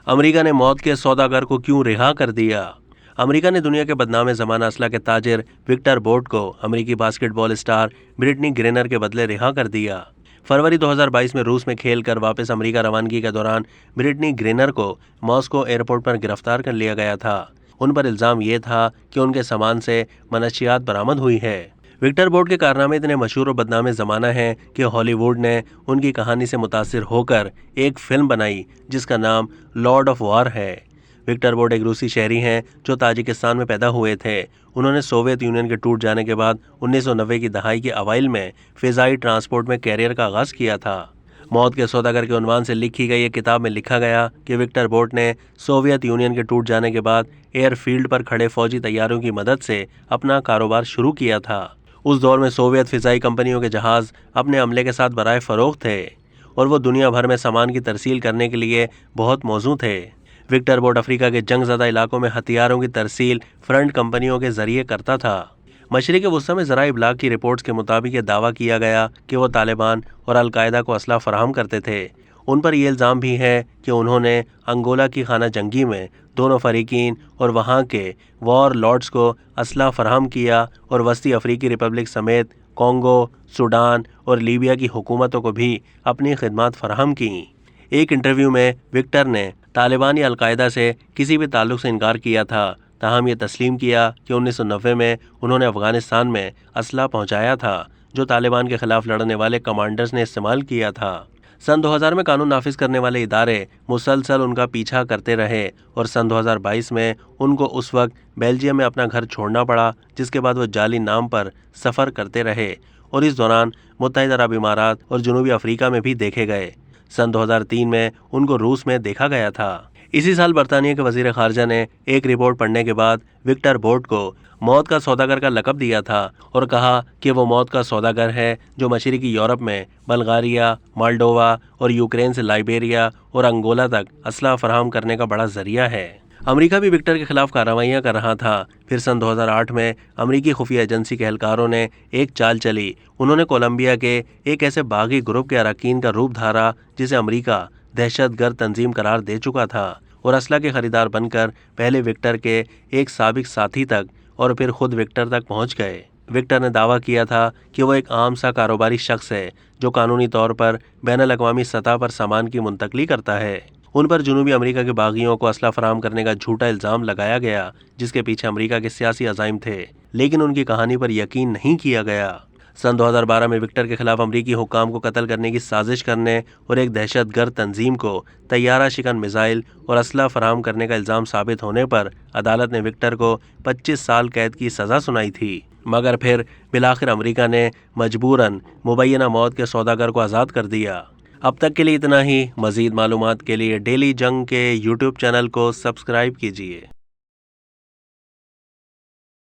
America ने मौत के सौदागर को क्यों रिहा कर दिया? अमेरिका ने दुनिया के बदनाम ज़माना असला के ताजिर विक्टर बोर्ड को अमेरिकी बास्केटबॉल स्टार ब्रिटनी ग्रेनर के बदले रिहा कर दिया। फरवरी 2022 में रूस में खेलकर वापस अमेरिका रवानगी के दौरान ब्रिटनी ग्रेनर को मॉस्को एयरपोर्ट पर गिरफ्तार कर लिया गया था। उन पर इल्ज़ाम ये था कि उनके सामान से मनशियात बरामद हुई है। विक्टर बोर्ड के कारनामे इतने मशहूर और बदनाम ज़माना हैं कि हॉलीवुड ने उनकी कहानी से मुतासिर होकर एक फिल्म बनाई जिसका नाम लॉर्ड ऑफ वॉर है। विक्टर बोर्ड एक रूसी शहरी हैं जो ताजिकिस्तान में पैदा हुए थे। उन्होंने सोवियत यूनियन के टूट जाने के बाद 1990 की दहाई के अवाइल में फ़िज़ाई ट्रांसपोर्ट में कैरियर का आगाज़ किया था। मौत के सौदागर के उन्वान से लिखी गई एक किताब में लिखा गया कि विक्टर बोर्ड ने सोवियत यूनियन के टूट जाने के बाद एयरफील्ड पर खड़े फौजी तैयारों की मदद से अपना कारोबार शुरू किया था। उस दौर में सोवियत फ़िज़ाई कंपनियों के जहाज़ अपने अमले के साथ बराए फ़रोख्त थे और वो दुनिया भर में सामान की तरसील करने के लिए बहुत मौजूद थे। विक्टर बोर्ड अफ्रीका के जंगज़दा इलाकों में हथियारों की तरसील फ्रंट कंपनियों के जरिए करता था। मशरिक़ वस्ता में ज़राए इब्लाग की रिपोर्ट्स के मुताबिक ये दावा किया गया कि वो तालिबान और अलकायदा को असला फराहम करते थे। उन पर यह इल्ज़ाम भी है कि उन्होंने अंगोला की खाना जंगी में दोनों फरीकीन और वहाँ के वॉर लॉर्ड्स को असला फराहम किया और वस्ती अफ्रीकी रिपब्लिक समेत कॉन्गो, सूडान और लीबिया की हुकूमतों को भी अपनी खिदमत फराहम की। एक इंटरव्यू में विक्टर ने तालिबान या अलकायदा से किसी भी ताल्लुक़ से इनकार किया था, ताहम ये तस्लीम किया कि 1990 में उन्होंने अफ़गानिस्तान में असला पहुँचाया था जो तालिबान के ख़िलाफ़ लड़ने वाले कमांडर्स ने इस्तेमाल किया था। सन 2000 में कानून नाफिज करने वाले इदारे मुसलसल उनका पीछा करते रहे और सन 2022 में उनको उस वक्त बेल्जियम में अपना घर छोड़ना पड़ा, जिसके बाद वो जाली नाम पर सफ़र करते रहे और इस दौरान मुत्तहिदा अरब इमारात और जनूबी अफ्रीका में भी देखे गए। सन 2003 में उनको रूस में देखा गया था। इसी साल बरतानिया के वज़ीर ख़ारजा ने एक रिपोर्ट पढ़ने के बाद विक्टर बोर्ड को मौत का सौदागर का लक़ब दिया था और कहा कि वो मौत का सौदागर है जो मशरिकी यूरोप में बल्गारिया, मोल्डोवा और यूक्रेन से लाइबेरिया और अंगोला तक असला फराहम करने का बड़ा ज़रिया है। अमेरिका भी विक्टर के खिलाफ कार्रवाइयाँ कर रहा था। फिर सन 2008 में अमेरिकी खुफिया एजेंसी के एहलकारों ने एक चाल चली। उन्होंने कोलंबिया के एक ऐसे बागी ग्रुप के अरकान का रूप धारा जिसे अमेरिका दहशतगर्द तंजीम करार दे चुका था और असला के खरीदार बनकर पहले विक्टर के एक साबिक साथी तक और फिर खुद विक्टर तक पहुंच गए। विक्टर ने दावा किया था कि वो एक आम सा कारोबारी शख्स है जो कानूनी तौर पर बैनुल-अक़वामी सतह पर सामान की मुंतकली करता है। उन पर जनूबी अमेरिका के बागियों को असला फराहम करने का झूठा इल्ज़ाम लगाया गया जिसके पीछे अमेरिका के सियासी अज़ाइम थे, लेकिन उनकी कहानी पर यकीन नहीं किया गया। सन 2012 में विक्टर के खिलाफ अमरीकी हुक्काम को कत्ल करने की साजिश करने और एक दहशतगर्द तंजीम को तैयारा शिकन मिसाइल और असला फराहम करने का इल्ज़ाम साबित होने पर अदालत ने विक्टर को 25 साल कैद की सज़ा सुनाई थी, मगर फिर बिलाखिर अमेरिका ने मजबूरन मुबैना मौत के सौदागर को आज़ाद कर दिया। अब तक के लिए इतना ही। मज़ीद मालूमात के लिए डेली जंग के यूट्यूब चैनल को सब्सक्राइब कीजिए।